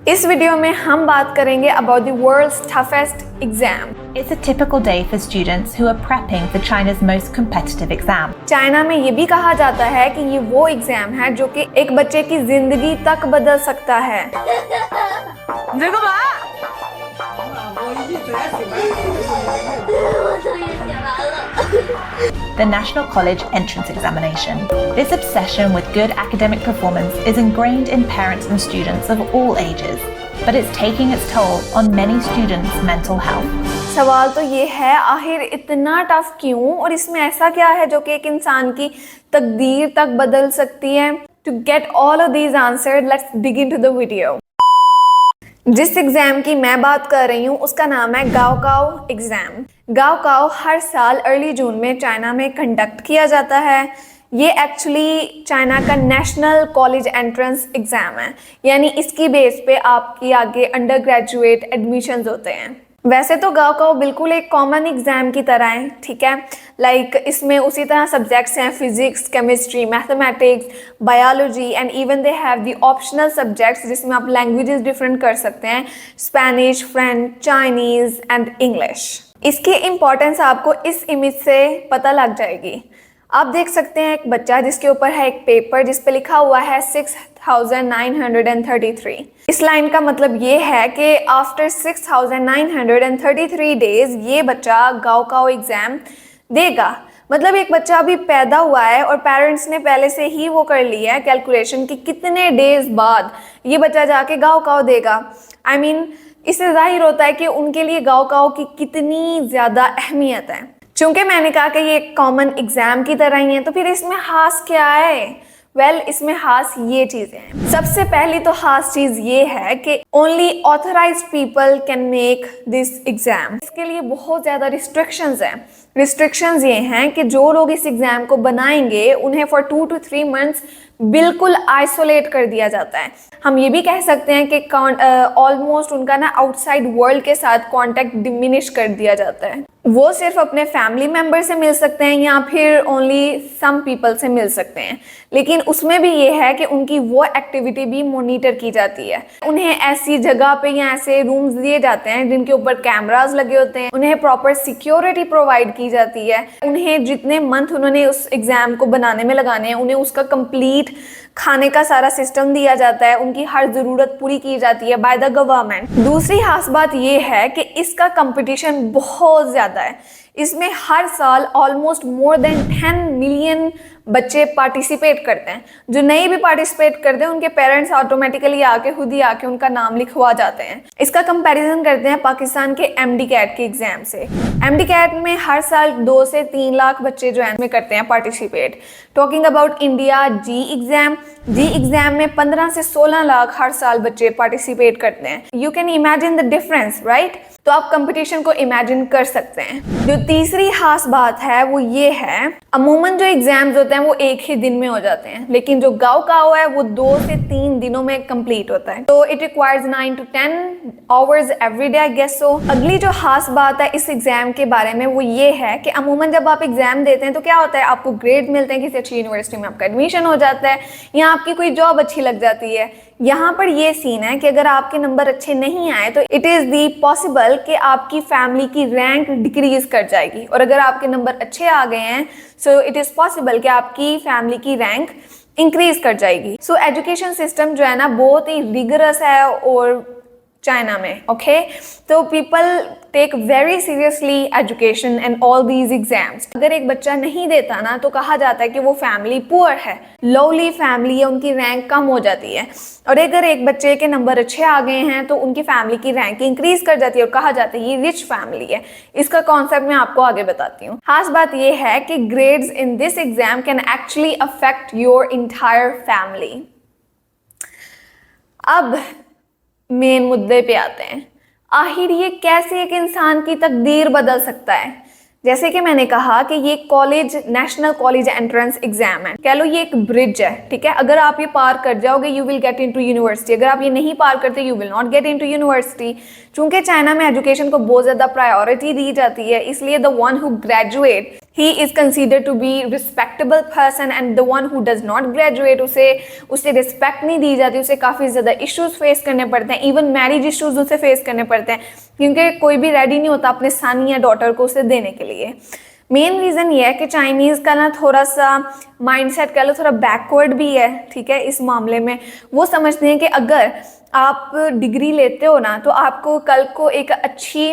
इस वीडियो में हम बात करेंगे about the world's toughest exam. It's a typical day for students who are prepping for China's most competitive exam. China में ये भी कहा जाता है कि ये वो एग्जाम है जो कि एक बच्चे की जिंदगी तक बदल सकता है। The National College Entrance Examination. This obsession with good academic performance is ingrained in parents and students of all ages, but it's taking its toll on many students' mental health. सवाल तो ये है, आखिर इतना टफ क्यों और इसमें ऐसा क्या है जो कि एक इंसान की तकदीर तक बदल सकती है? To get all of these answered, let's dig into the video. जिस एग्ज़ाम की मैं बात कर रही हूँ उसका नाम है गाओकाओ एग्ज़ाम। गाओकाओ हर साल अर्ली जून में चाइना में कंडक्ट किया जाता है। ये एक्चुअली चाइना का नेशनल कॉलेज एंट्रेंस एग्ज़ाम है, यानी इसकी बेस पे आपकी आगे अंडर ग्रेजुएट एडमिशन्स होते हैं। वैसे तो गाओकाओ बिल्कुल एक कॉमन एग्ज़ाम की तरह है, ठीक है। लाइक इसमें उसी तरह सब्जेक्ट्स हैं physics, chemistry, mathematics, biology and even they have the optional subjects जिसमें आप लैंग्वेजेस डिफरेंट कर सकते हैं, Spanish, French, Chinese and English. इसकी इम्पॉर्टेंस आपको इस इमेज से पता लग जाएगी। आप देख सकते हैं एक बच्चा जिसके ऊपर है एक पेपर जिस पे लिखा हुआ है 6933। इस लाइन का मतलब ये है कि आफ्टर 6933 डेज ये बच्चा गाओकाओ एग्ज़ाम देगा। मतलब एक बच्चा अभी पैदा हुआ है और पेरेंट्स ने पहले से ही वो कर लिया है कैलकुलेशन कि कितने डेज बाद ये बच्चा जाके गाओकाओ देगा। I mean, इससे जाहिर होता है कि उनके लिए गाओकाओ की कितनी ज़्यादा अहमियत है। चूंकि मैंने कहा कि ये एक कॉमन एग्ज़ाम की तरह ही है, तो फिर इसमें खास क्या है? वेल, इसमें खास ये चीज़ें हैं। सबसे पहली तो खास चीज़ ये है कि only authorised people can make this exam. इसके लिए बहुत ज़्यादा रिस्ट्रिक्शंस हैं। रिस्ट्रिक्शंस ये हैं कि जो लोग इस एग्ज़ाम को बनाएंगे उन्हें फॉर 2 to 3 मंथ्स बिल्कुल आइसोलेट कर दिया जाता है। हम ये भी कह सकते हैं कि ऑलमोस्ट उनका ना आउटसाइड वर्ल्ड के साथ कांटेक्ट डिमिनिश कर दिया जाता है। वो सिर्फ अपने फैमिली मेम्बर से मिल सकते हैं या फिर ओनली सम पीपल से मिल सकते हैं, लेकिन उसमें भी ये है कि उनकी वो एक्टिविटी भी मॉनिटर की जाती है। उन्हें ऐसी जगह पे या ऐसे रूम्स दिए जाते हैं जिनके ऊपर कैमरास लगे होते हैं, उन्हें प्रॉपर सिक्योरिटी प्रोवाइड की जाती है, उन्हें जितने मंथ उन्होंने उस एग्ज़ाम को बनाने में लगाने हैं उन्हें उसका कंप्लीट खाने का सारा सिस्टम दिया जाता है, उनकी हर ज़रूरत पूरी की जाती है बाय द गवर्नमेंट। दूसरी खास बात ये है कि इसका कंपटीशन बहुत ज़्यादा है। इसमें हर साल ऑलमोस्ट मोर देन 10 मिलियन बच्चे पार्टिसिपेट करते हैं। जो नहीं भी पार्टिसिपेट करते हैं उनके पेरेंट्स ऑटोमेटिकली आके खुद ही आके उनका नाम लिखवा जाते हैं। इसका कंपैरिजन करते हैं पाकिस्तान के MD कैट के एग्जाम से। MD कैट में हर साल 2 से 3 लाख बच्चे जो है करते हैं participate. Talking about India JEE exam में 15 से 16 लाख हर साल बच्चे पार्टिसिपेट करते हैं। You can imagine the difference, right? तो आप कंपटीशन को इमेजिन कर सकते हैं। जो तीसरी खास बात है वो ये है, अमूमन जो एग्जाम्स होते हैं वो एक ही दिन में हो जाते हैं, लेकिन जो गाओकाओ है वो 2 से 3 दिनों में कंप्लीट होता है। तो it requires 9 to 10 hours every day, I guess so. अगली जो खास बात है इस एग्जाम के बारे में वो ये है कि अमूमन जब आप एग्जाम देते हैं तो क्या होता है, आपको ग्रेड मिलते हैं, किसी अच्छी यूनिवर्सिटी में आपका एडमिशन हो जाता है या आपकी कोई जॉब अच्छी लग जाती है। यहाँ पर ये सीन है कि अगर आपके नंबर अच्छे नहीं आए तो इट इज़ दी पॉसिबल कि आपकी फैमिली की रैंक डिक्रीज कर जाएगी, और अगर आपके नंबर अच्छे आ गए हैं सो इट इज़ पॉसिबल कि आपकी फैमिली की रैंक इंक्रीज कर जाएगी। सो एजुकेशन सिस्टम जो है ना बहुत ही रिगरस है और चाइना में, ओके। तो people take very seriously education and all these exams. अगर एक बच्चा नहीं देता ना तो कहा जाता है कि वो फैमिली पुअर है, लोली फैमिली है, उनकी रैंक कम हो जाती है। और अगर एक बच्चे के नंबर अच्छे आ गए हैं तो उनकी फैमिली की रैंक इंक्रीज कर जाती है और कहा जाता है ये रिच फैमिली है। इसका कॉन्सेप्ट मैं आपको आगे बताती हूँ। खास बात ये है कि grades in this exam can actually affect your entire family. अब मेन मुद्दे पे आते हैं, आखिर ये कैसे एक इंसान की तकदीर बदल सकता है? जैसे कि मैंने कहा कि ये college national college entrance exam है, कह लो ये एक ब्रिज है, ठीक है। अगर आप ये पार कर जाओगे you will get into university, अगर आप ये नहीं पार करते you will not get into university. चूंकि चाइना में एजुकेशन को बहुत ज़्यादा प्रायोरिटी दी जाती है, इसलिए the one who graduate he is considered to be respectable person and the one who does not graduate उसे रिस्पेक्ट नहीं दी जाती, उसे काफ़ी ज़्यादा इश्यूज फेस करने पड़ते हैं, इवन मैरिज इश्यूज उसे फेस करने पड़ते हैं क्योंकि कोई भी रेडी नहीं होता अपने सन या डॉटर को उसे देने के लिए। मेन रीज़न ये है कि चाइनीज़ का ना थोड़ा सा माइंडसेट कह लो थोड़ा बैकवर्ड भी है, ठीक है। इस मामले में वो समझते हैं कि अगर आप डिग्री लेते हो ना तो आपको कल को एक अच्छी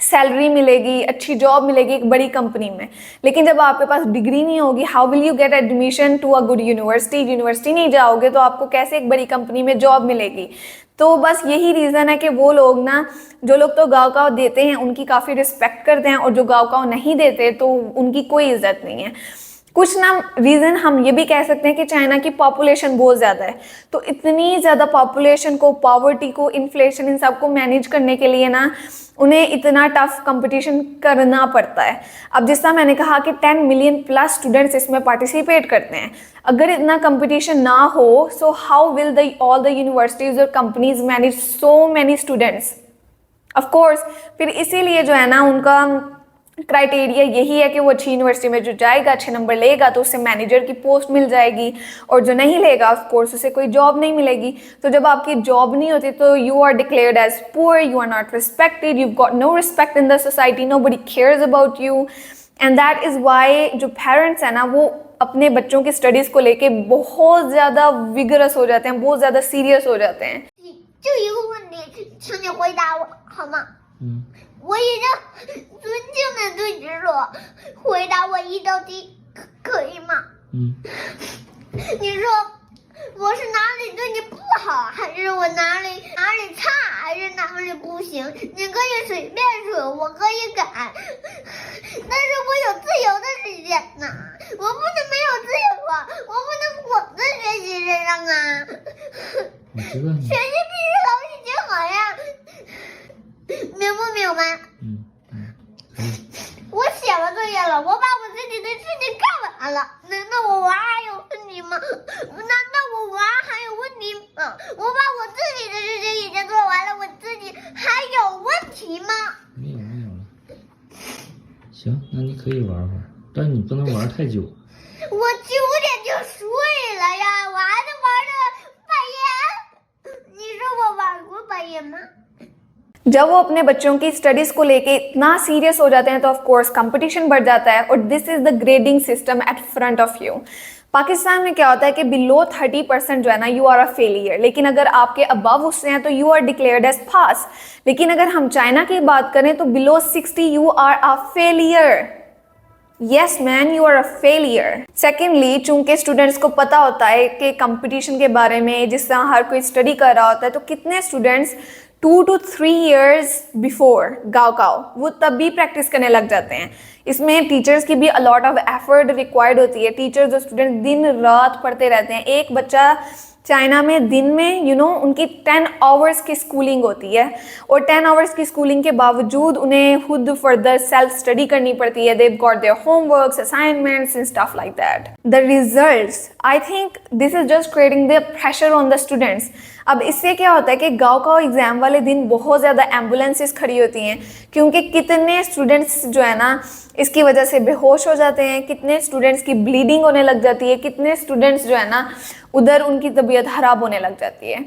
सैलरी मिलेगी, अच्छी जॉब मिलेगी एक बड़ी कंपनी में, लेकिन जब आपके पास डिग्री नहीं होगी, how will you get admission to a good university नहीं जाओगे तो आपको कैसे एक बड़ी कंपनी में जॉब मिलेगी। तो बस यही रीज़न है कि वो लोग ना, जो लोग तो गाँव देते हैं उनकी काफ़ी रिस्पेक्ट करते हैं और जो गाँव नहीं देते तो उनकी कोई इज्जत नहीं है। कुछ ना रीज़न हम ये भी कह सकते हैं कि चाइना की पॉपुलेशन बहुत ज़्यादा है, तो इतनी ज़्यादा पॉपुलेशन को, पॉवर्टी को, इन्फ्लेशन, इन सब को मैनेज करने के लिए ना उन्हें इतना टफ कंपटीशन करना पड़ता है। अब जिस तरह मैंने कहा कि 10 मिलियन प्लस स्टूडेंट्स इसमें पार्टिसिपेट करते हैं, अगर इतना कंपटीशन ना हो so how will all the universities और companies manage so many students. Of course फिर इसीलिए जो है ना उनका क्राइटेरिया यही है कि वो अच्छी यूनिवर्सिटी में जो जाएगा, अच्छे नंबर लेगा तो उससे मैनेजर की पोस्ट मिल जाएगी, और जो नहीं लेगा ऑफ कोर्स उसे कोई जॉब नहीं मिलेगी। तो जब आपकी जॉब नहीं होती तो you are declared as poor, you are not respected, you got no respect in the society, nobody cares about you. And that is why जो पेरेंट्स हैं ना वो अपने बच्चों की स्टडीज़ को लेके बहुत ज़्यादा विगरस हो जाते हैं, बहुत ज़्यादा सीरियस हो जाते हैं। 就一个问题，请你回答我好吗？我已经尊敬的对你说，回答我一道题，可以吗？你说我是哪里对你不好，还是我哪里差，还是哪里不行？你可以随便说，我可以改，但是我有自由的时间呐，我不能没有自由啊，我不能绑在学习身上啊。学习必须劳逸结合呀，明不明白？我写了作业了，我把我自己的事情干完了，难道我娃还有问题吗？难道我娃还有问题吗？我把我自己的事情已经做完了，我自己还有问题吗？没有了。行，那你可以玩会儿，但你不能玩太久。我9点就睡了呀，我还能玩到半夜。你说我玩过半夜吗？ जब वो अपने बच्चों की स्टडीज़ को लेके इतना सीरियस हो जाते हैं तो ऑफ कोर्स कंपटीशन बढ़ जाता है, और this is the grading system eight front of you. Pakistan में क्या होता है कि बिलो 30% जो है ना यू आर अ फेलियर, लेकिन अगर आपके अबव उससे हैं तो you are declared as pass. लेकिन अगर हम चाइना की बात करें तो below 60 you are a failure. Yes man, you are a failure. Secondly, चूंकि स्टूडेंट्स को पता होता है कि कंपटीशन के बारे में, जिस तरह हर कोई स्टडी कर रहा होता है, तो कितने स्टूडेंट्स 2 to 3 years बिफोर गाँव वो तब भी प्रैक्टिस करने लग जाते हैं। इसमें टीचर्स की भी अलॉट ऑफ एफर्ट रिक्वायर्ड होती है। टीचर्स और स्टूडेंट दिन रात पढ़ते रहते हैं। एक बच्चा चाइना में दिन में उनकी 10 आवर्स की स्कूलिंग होती है, और 10 आवर्स की स्कूलिंग के बावजूद उन्हें खुद फर्दर सेल्फ स्टडी करनी पड़ती है। They've got their homeworks, assignments and stuff like that. The results, I think this is just creating the pressure on the students. अब इससे क्या होता है कि गाँव एग्ज़ाम वाले दिन बहुत ज़्यादा एम्बुलेंसेस खड़ी होती हैं, क्योंकि कितने स्टूडेंट्स जो है ना इसकी वजह से बेहोश हो जाते हैं, कितने स्टूडेंट्स की ब्लीडिंग होने लग जाती है, कितने स्टूडेंट्स जो है ना उधर उनकी तबीयत ख़राब होने लग जाती है।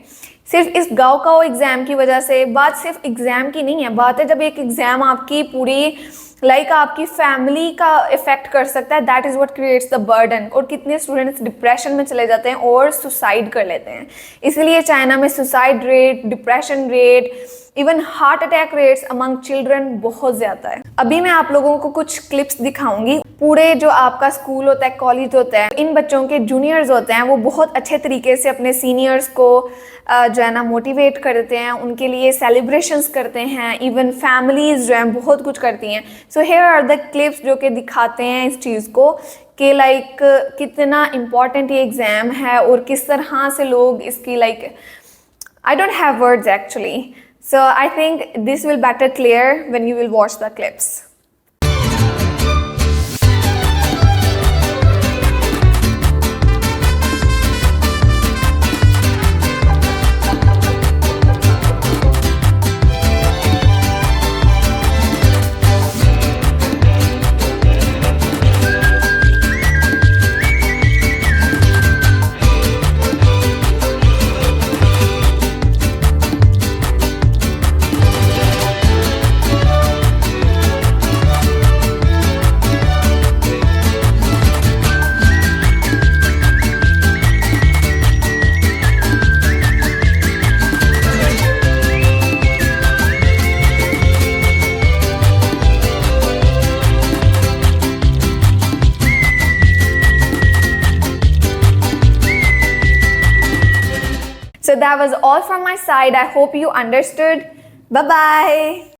सिर्फ इस गाँव एग्ज़ाम की वजह से। बात सिर्फ एग्ज़ाम की नहीं है, बात है जब एक एग्ज़ाम आपकी पूरी आपकी फैमिली का इफेक्ट कर सकता है, that is what creates the burden. और कितने स्टूडेंट्स डिप्रेशन में चले जाते हैं और सुसाइड कर लेते हैं। इसलिए चाइना में suicide rate, depression rate, even heart attack rates among children बहुत ज़्यादा है। अभी मैं आप लोगों को कुछ क्लिप्स दिखाऊंगी। पूरे जो आपका स्कूल होता है, कॉलेज होता है, इन बच्चों के जूनियर्स होते हैं वो बहुत अच्छे तरीके से अपने सीनियर्स को जो है ना मोटिवेट करते हैं, उनके लिए सेलिब्रेशंस करते हैं। इवन फैमिलीज़ जो हैं बहुत कुछ करती हैं। So here are the clips जो कि दिखाते हैं इस चीज़ को कि कितना इम्पॉर्टेंट ये एग्ज़ाम है और किस तरह से लोग इसकी I don't have words actually. So I think this will better clear when you will watch the clips. that was all from my side. I hope you understood. Bye bye.